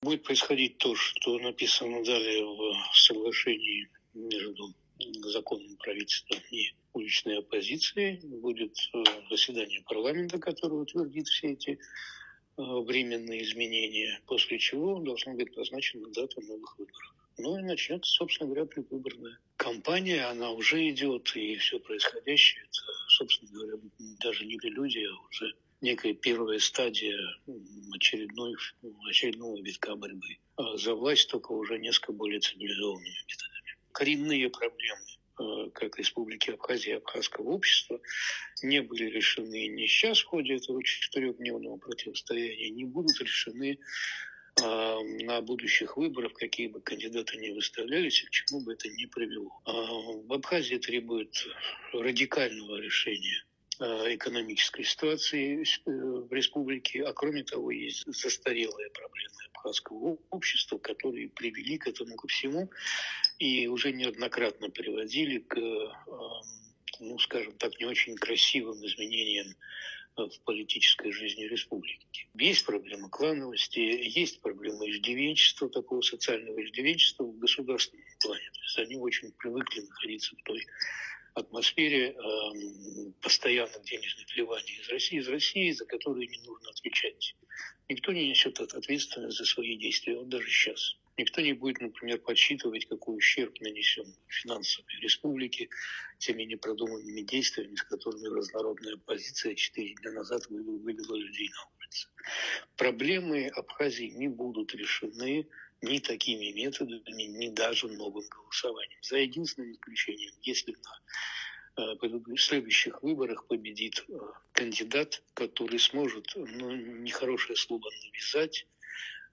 Будет происходить то, что написано далее в соглашении между законным правительством и уличной оппозицией. Будет заседание парламента, которое утвердит все эти временные изменения, после чего должна быть назначена дата новых выборов. Ну и начнется, собственно говоря, предвыборная кампания. Она уже идет, и все происходящее, это, собственно говоря, даже не прелюдия, а уже некая первая стадия очередного витка борьбы за власть, только уже несколько более цивилизованными методами. Коренные проблемы как Республики Абхазия и абхазского общества не были решены ни сейчас в ходе этого четырехдневного противостояния, не будут решены на будущих выборах, какие бы кандидаты ни выставлялись, и к чему бы это ни привело. В Абхазии требует радикального решения экономической ситуации в республике, а кроме того есть застарелые проблемы абхазского общества, которые привели к этому ко всему и уже неоднократно приводили к, скажем так, не очень красивым изменениям в политической жизни республики. Есть проблема клановости, есть проблема иждивенчества, такого социального иждивенчества в государственном плане. То есть они очень привыкли находиться в той атмосфере постоянных денежных вливаний из России, за которые не нужно отвечать. Никто не несет ответственность за свои действия, вот даже сейчас. Никто не будет, например, подсчитывать, какой ущерб нанесен финансовой республике теми непродуманными действиями, с которыми разнородная оппозиция 4 дня назад вывела людей на улицы. Проблемы Абхазии не будут решены ни такими методами, ни даже новым голосованием. За единственным исключением, если на следующих выборах победит кандидат, который сможет, нехорошее слово навязать,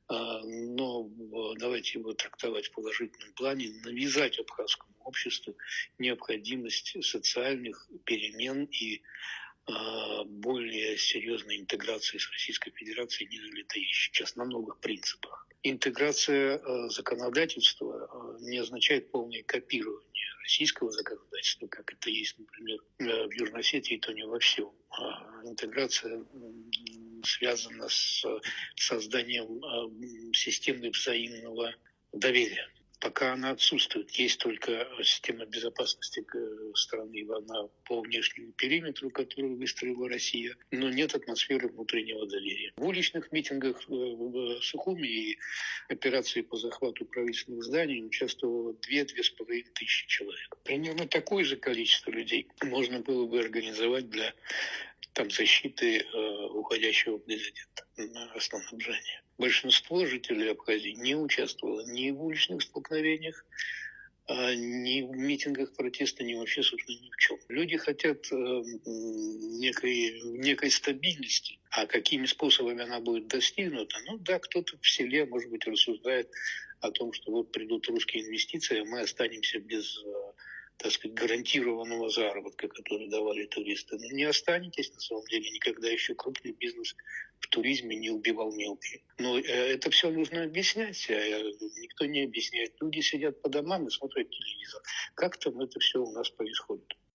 но давайте его трактовать в положительном плане, навязать абхазскому обществу необходимость социальных перемен и более серьезной интеграции с Российской Федерацией, нежели это есть сейчас на новых принципах. Интеграция законодательства не означает полное копирование российского законодательства, как это есть, например, в Южной Осетии, то не во всем. Интеграция связана с созданием системы взаимного доверия. Пока она отсутствует. Есть только система безопасности страны, она по внешнему периметру, которую выстроила Россия, но нет атмосферы внутреннего доверия. В уличных митингах в Сухуми и операции по захвату правительственных зданий участвовало 2-2,5 тысячи человек. Примерно такое же количество людей можно было бы организовать для защиты уходящего президента на основном. Большинство жителей Абхазии не участвовало ни в уличных столкновениях, ни в митингах протеста, ни вообще, собственно, ни в чем. Люди хотят некой стабильности, а какими способами она будет достигнута, кто-то в селе, может быть, рассуждает о том, что вот придут русские инвестиции, а мы останемся без гарантированного заработка, который давали туристы. Но не останетесь, на самом деле, никогда еще крупный бизнес в туризме не убивал мелкий. Но это все нужно объяснять, никто не объясняет. Люди сидят по домам и смотрят телевизор. Как там это все у нас происходит?